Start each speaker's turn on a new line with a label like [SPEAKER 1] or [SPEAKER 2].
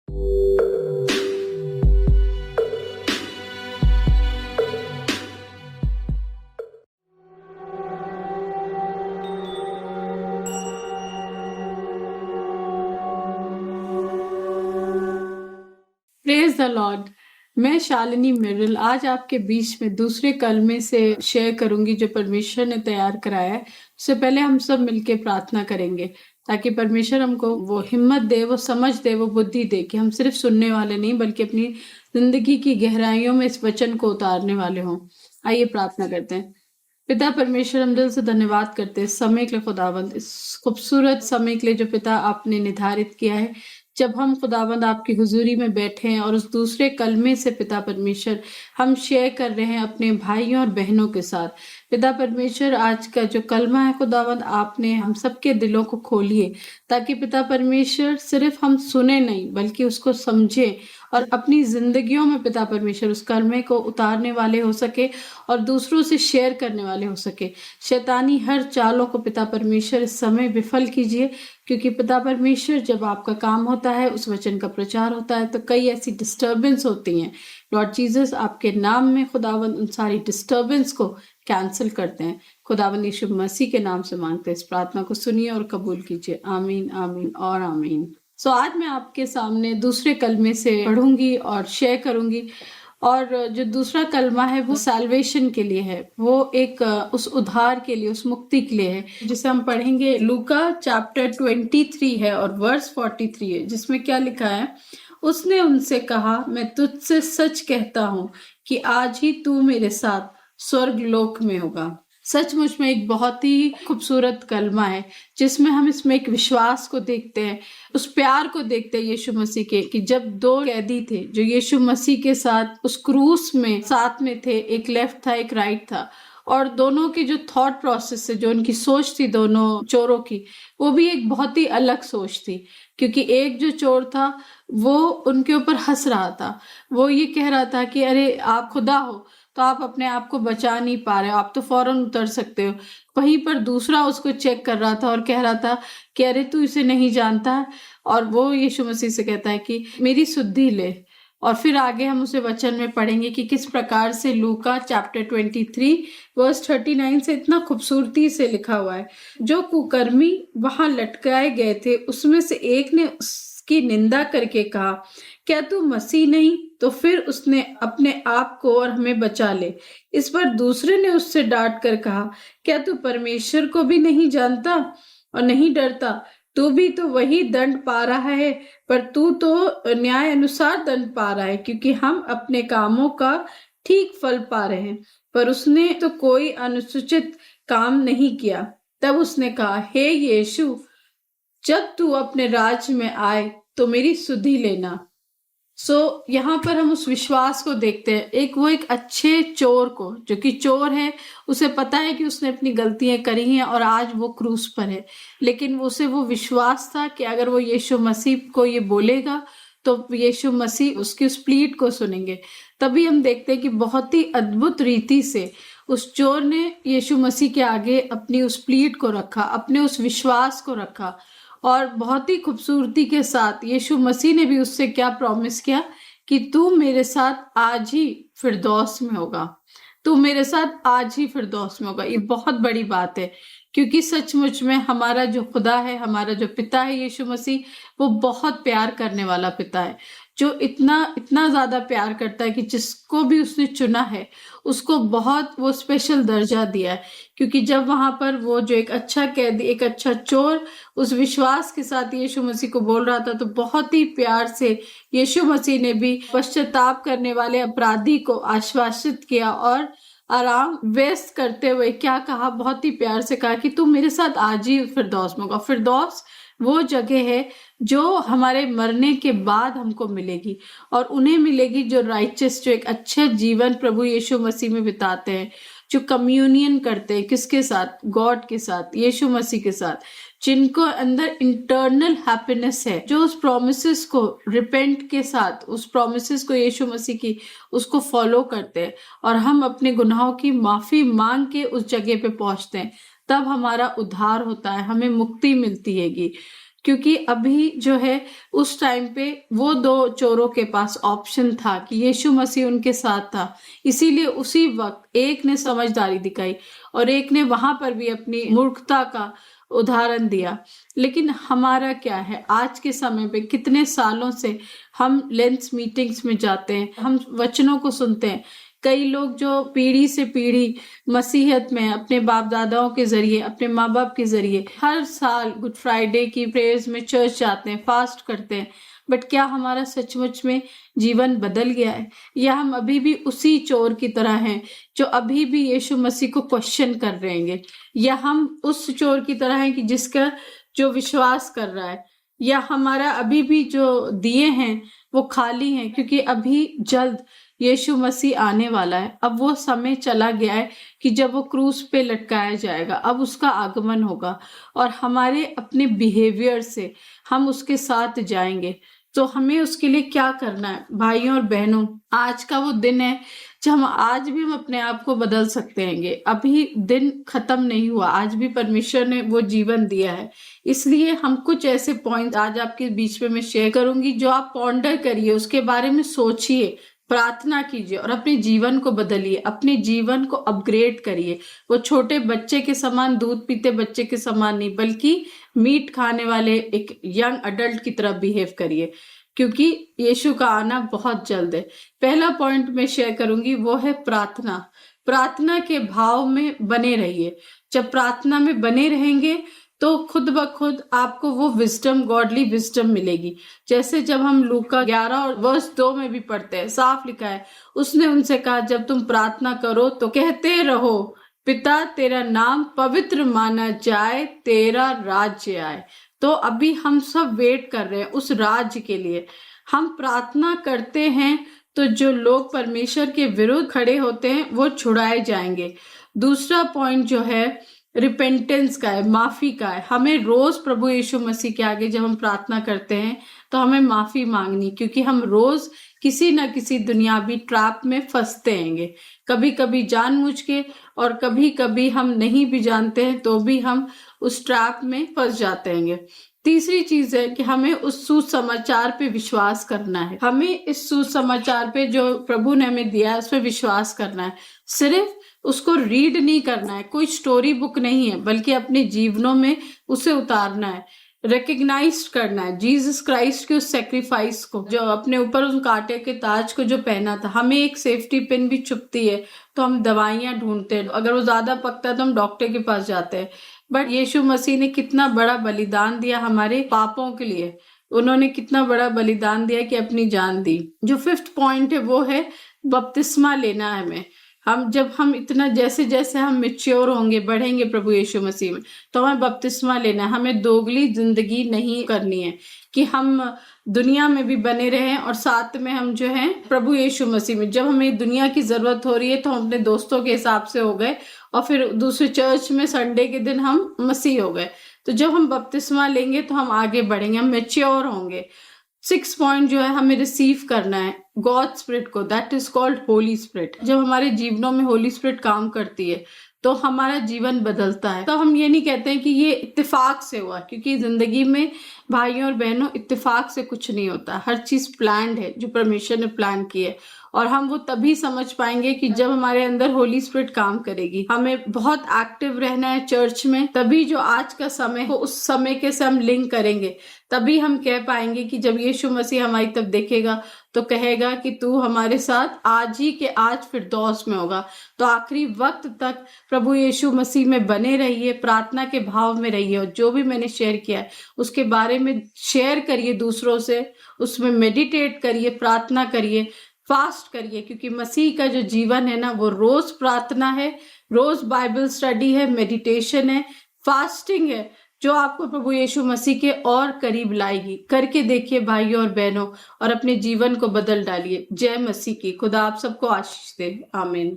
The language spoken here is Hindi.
[SPEAKER 1] Praise the Lord. मैं शालिनी मिरल आज आपके बीच में दूसरे कलमे से शेयर करूंगी जो परमेश्वर ने तैयार कराया है। उससे पहले हम सब मिलकर प्रार्थना करेंगे ताकि परमेश्वर हमको वो हिम्मत दे, वो समझ दे, वो बुद्धि दे कि हम सिर्फ सुनने वाले नहीं बल्कि अपनी जिंदगी की गहराइयों में इस वचन को उतारने वाले हों। आइए प्रार्थना करते हैं। पिता परमेश्वर, हम दिल से धन्यवाद करते हैं समय के लिए खुदावंद, इस खूबसूरत समय के लिए जो पिता आपने निर्धारित किया है, जब हम खुदावंद आपकी हुजूरी में बैठे हैं और उस दूसरे कलमे से पिता परमेश्वर हम शेयर कर रहे हैं अपने भाइयों और बहनों के साथ। पिता परमेश्वर, आज का जो कलमा है खुदावंद, आपने हम सबके दिलों को खोलिए ताकि पिता परमेश्वर सिर्फ हम सुने नहीं बल्कि उसको समझे और अपनी जिंदगियों में पिता परमेश्वर उस कलमे को उतारने वाले हो सके और दूसरों से शेयर करने वाले हो सके। शैतानी हर चालों को पिता परमेश्वर इस समय विफल कीजिए, क्योंकि पिता परमेश्वर जब आपका काम होता है, उस वचन का प्रचार होता है, तो कई ऐसी डिस्टर्बेंस होती हैं। लॉर्ड जीसस, आपके नाम में खुदावंद उन सारी डिस्टर्बेंस को कैंसिल करते हैं। खुदावंद यीशु मसीह के नाम से मांगते हैं। इस प्रार्थना को सुनिए और कबूल कीजिए। आमीन, आमीन और आमीन। आज मैं आपके सामने दूसरे कलमे से पढ़ूंगी और शेयर करूंगी। और जो दूसरा कलमा है वो सैल्वेशन के लिए है, वो एक उस उद्धार के लिए, उस मुक्ति के लिए है, जिसे हम पढ़ेंगे। लूका चैप्टर 23 है और वर्स 43 है, जिसमें क्या लिखा है। उसने उनसे कहा, मैं तुझसे सच कहता हूँ कि आज ही तू मेरे साथ स्वर्ग लोक में होगा। सचमुच में एक बहुत ही खूबसूरत कलमा है, जिसमें हम इसमें एक विश्वास को देखते हैं, उस प्यार को देखते हैं यीशु मसीह के, कि जब दो कैदी थे जो यीशु मसीह के साथ उस क्रूस में साथ में थे, एक लेफ्ट था एक राइट था, और दोनों की जो थॉट प्रोसेस है, जो उनकी सोच थी दोनों चोरों की, वो भी एक बहुत ही अलग सोच थी। क्योंकि एक जो चोर था वो उनके ऊपर हंस रहा था, वो ये कह रहा था कि अरे आप खुदा हो तो आप अपने आप को बचा नहीं पा रहे हो, आप तो फौरन उतर सकते हो। वहीं पर दूसरा उसको चेक कर रहा था और कह रहा था कि अरे तू इसे नहीं जानता। और वो यीशु मसीह से कहता है कि मेरी सुधि ले। और फिर आगे हम उसे वचन में पढ़ेंगे कि किस प्रकार से लूका चैप्टर 23 वर्स 39 से इतना खूबसूरती से लिखा हुआ है। जो कुकर्मी वहां लटकाए गए थे, उसमें से एक ने उसकी निंदा करके कहा, क्या तू मसीह नहीं? तो फिर उसने अपने आप को और हमें बचा ले। इस पर दूसरे ने उससे डांट कर कहा, क्या तू परमेश्वर को भी नहीं जानता और नहीं डरता? तू भी तो वही दंड पा रहा है, पर तू तो न्याय अनुसार दंड पा रहा है, क्योंकि हम अपने कामों का ठीक फल पा रहे हैं, पर उसने तो कोई अनुचित काम नहीं किया। तब उसने कहा, हे यीशु, जब तू अपने राज्य में आए तो मेरी सुधि लेना। यहाँ पर हम उस विश्वास को देखते हैं, एक अच्छे चोर को, जो कि चोर है, उसे पता है कि उसने अपनी गलतियां करी हैं और आज वो क्रूस पर है, लेकिन उसे वो विश्वास था कि अगर वो यीशु मसीह को ये बोलेगा तो यीशु मसीह उसकी उस प्लीट को सुनेंगे। तभी हम देखते हैं कि बहुत ही अद्भुत रीति से उस चोर ने यीशु मसीह के आगे अपनी उस प्लीट को रखा, अपने उस विश्वास को रखा, और बहुत ही खूबसूरती के साथ यीशु मसीह ने भी उससे क्या प्रॉमिस किया कि तू मेरे साथ आज ही फिरदौस में होगा, तू मेरे साथ आज ही फिरदौस में होगा। ये बहुत बड़ी बात है, क्योंकि सचमुच में हमारा जो खुदा है, हमारा जो पिता है यीशु मसीह, वो बहुत प्यार करने वाला पिता है, जो इतना इतना ज्यादा प्यार करता है कि जिसको भी उसने चुना है उसको बहुत वो स्पेशल दर्जा दिया है। क्योंकि जब वहां पर वो जो एक अच्छा कैदी, एक अच्छा चोर उस विश्वास के साथ यीशु मसीह को बोल रहा था, तो बहुत ही प्यार से यीशु मसीह ने भी पश्चाताप करने वाले अपराधी को आश्वासित किया और आराम व्यस्त करते हुए क्या कहा, बहुत ही प्यार से कहा कि तू मेरे साथ आज ही फिरदौस में होगा। फिरदौस वो जगह है जो हमारे मरने के बाद हमको मिलेगी, और उन्हें मिलेगी जो राइचस, जो एक अच्छा जीवन प्रभु यीशु मसीह में बिताते हैं, जो कम्युनियन करते हैं किसके साथ? गॉड के साथ, यीशु मसीह के साथ, जिनको अंदर इंटरनल हैप्पीनेस है, जो उस प्रोमिसेस को रिपेंट के साथ, उस प्रोमिसेस को यीशु मसीह की उसको फॉलो करते हैं, और हम अपने गुनाहों की माफी मांग के उस जगह पे पहुंचते हैं। तब हमारा उद्धार होता है, हमें मुक्ति मिलती हैगी। क्योंकि अभी जो है उस टाइम पे वो दो चोरों के पास ऑप्शन था कि यीशु मसीह उनके साथ था, इसीलिए उसी वक्त एक ने समझदारी दिखाई और एक ने वहां पर भी अपनी मूर्खता का उदाहरण दिया। लेकिन हमारा क्या है, आज के समय पे कितने सालों से हम लेंस मीटिंग्स में जाते हैं, हम वचनों को सुनते हैं। कई लोग जो पीढ़ी से पीढ़ी मसीहत में अपने बाप दादाओं के जरिए, अपने माँ बाप के जरिए हर साल गुड फ्राइडे की प्रेयर्स में चर्च जाते हैं, फास्ट करते हैं, बट क्या हमारा सचमुच में जीवन बदल गया है, या हम अभी भी उसी चोर की तरह हैं जो अभी भी यीशु मसीह को क्वेश्चन कर रहे हैं, या हम उस चोर की तरह हैं कि जिसका जो विश्वास कर रहा है, या हमारा अभी भी जो दिए हैं वो खाली हैं, क्योंकि अभी जल्द यीशु मसीह आने वाला है। अब वो समय चला गया है कि जब वो क्रूस पे लटकाया जाएगा, अब उसका आगमन होगा और हमारे अपने बिहेवियर से हम उसके साथ जाएंगे। तो हमें उसके लिए क्या करना है भाइयों और बहनों, आज का वो दिन है जब हम अपने आप को बदल सकते हैं। अभी दिन खत्म नहीं हुआ, आज भी परमेश्वर ने वो जीवन दिया है। इसलिए हम कुछ ऐसे पॉइंट आज आपके बीच में मैं शेयर करूंगी जो आप पॉन्डर करिए, उसके बारे में सोचिए, प्रार्थना कीजिए और अपने जीवन को बदलिए, अपने जीवन को अपग्रेड करिए। वो छोटे बच्चे के समान, दूध पीते बच्चे के समान नहीं, बल्कि मीट खाने वाले एक यंग अडल्ट की तरह बिहेव करिए, क्योंकि यीशु का आना बहुत जल्द है। पहला पॉइंट मैं शेयर करूंगी वो है प्रार्थना। प्रार्थना के भाव में बने रहिए। जब प्रार्थना में बने रहेंगे तो खुद ब खुद आपको वो विजडम, गॉडली विजडम मिलेगी। जैसे जब हम लूका 11 और वर्स 2 में भी पढ़ते हैं, साफ लिखा है, उसने उनसे कहा जब तुम प्रार्थना करो तो कहते रहो, पिता तेरा नाम पवित्र माना जाए, तेरा राज्य आए। तो अभी हम सब वेट कर रहे हैं उस राज्य के लिए। हम प्रार्थना करते हैं तो जो लोग परमेश्वर के विरुद्ध खड़े होते हैं वो छुड़ाए जाएंगे। दूसरा पॉइंट जो है रिपेंटेंस का है, माफी का है। हमें रोज प्रभु यीशु मसीह के आगे जब हम प्रार्थना करते हैं तो हमें माफी मांगनी, क्योंकि हम रोज किसी न किसी दुनियावी ट्रैप में फंसते हैं, कभी कभी जानबूझ के और कभी कभी हम नहीं भी जानते हैं तो भी हम उस ट्रैप में फंस जाते हैं। तीसरी चीज है कि हमें उस सुसमाचार पे विश्वास करना है। हमें इस सुसमाचार पे जो प्रभु ने हमें दिया है उस पर विश्वास करना है। सिर्फ उसको रीड नहीं करना है, कोई स्टोरी बुक नहीं है, बल्कि अपने जीवनों में उसे उतारना है, रिकग्नाइज करना है जीसस क्राइस्ट के उस सेक्रीफाइस को, जो अपने ऊपर उस कांटे के ताज को जो पहना था। हमें एक सेफ्टी पिन भी चुभती है तो हम दवाइयां ढूंढते हैं, अगर वो ज्यादा पकता है तो हम डॉक्टर के पास जाते हैं। बट यीशु मसीह ने कितना बड़ा बलिदान दिया हमारे पापों के लिए, उन्होंने कितना बड़ा बलिदान दिया कि अपनी जान दी। जो 5th पॉइंट है वो है बपतिस्मा लेना है हमें। जब हम इतना जैसे जैसे हम मेच्योर होंगे, बढ़ेंगे प्रभु यीशु मसीह में, तो हमें बपतिस्मा लेना है। हमें दोगली जिंदगी नहीं करनी है कि हम दुनिया में भी बने रहें और साथ में हम जो है प्रभु यीशु मसीह में, जब हमें दुनिया की जरूरत हो रही है तो हम अपने दोस्तों के हिसाब से हो गए और फिर दूसरे चर्च में संडे के दिन हम मसीह हो गए। तो जब हम बपतिस्मा लेंगे तो हम आगे बढ़ेंगे, हम मेच्योर होंगे। 6 पॉइंट जो है हमें रिसीव करना है गॉड स्पिरिट को, that is called Holi spirit. जब हमारे जीवनों में होली स्पिरिट काम करती है तो हमारा जीवन बदलता है। तो हम ये नहीं कहते हैं कि ये इत्तेफाक से हुआ, क्योंकि जिंदगी में भाइयों और बहनों इत्तेफाक से कुछ नहीं होता, हर चीज प्लान्ड है जो परमेश्वर ने प्लान की है। और हम वो तभी समझ पाएंगे कि जब हमारे अंदर होली स्पिरिट काम करेगी। हमें बहुत एक्टिव रहना है चर्च में, तभी जो आज का समय हो उस समय के से हम लिंक करेंगे, तभी हम कह पाएंगे कि जब यीशु मसीह हमारी तरफ देखेगा तो कहेगा कि तू हमारे साथ आज ही के आज फिरदौस में होगा। तो आखिरी वक्त तक प्रभु यीशु मसीह में बने रहिए, प्रार्थना के भाव में रहिए, और जो भी मैंने शेयर किया है उसके बारे में शेयर करिए दूसरों से, उसमें मेडिटेट करिए, प्रार्थना करिए, फास्ट करिए, क्योंकि मसीह का जो जीवन है ना वो रोज प्रार्थना है, रोज बाइबल स्टडी है, मेडिटेशन है, फास्टिंग है, जो आपको प्रभु यीशु मसीह के और करीब लाएगी। करके देखिए भाइयों और बहनों, और अपने जीवन को बदल डालिए। जय मसीह की। खुदा आप सबको आशीष दे। आमीन।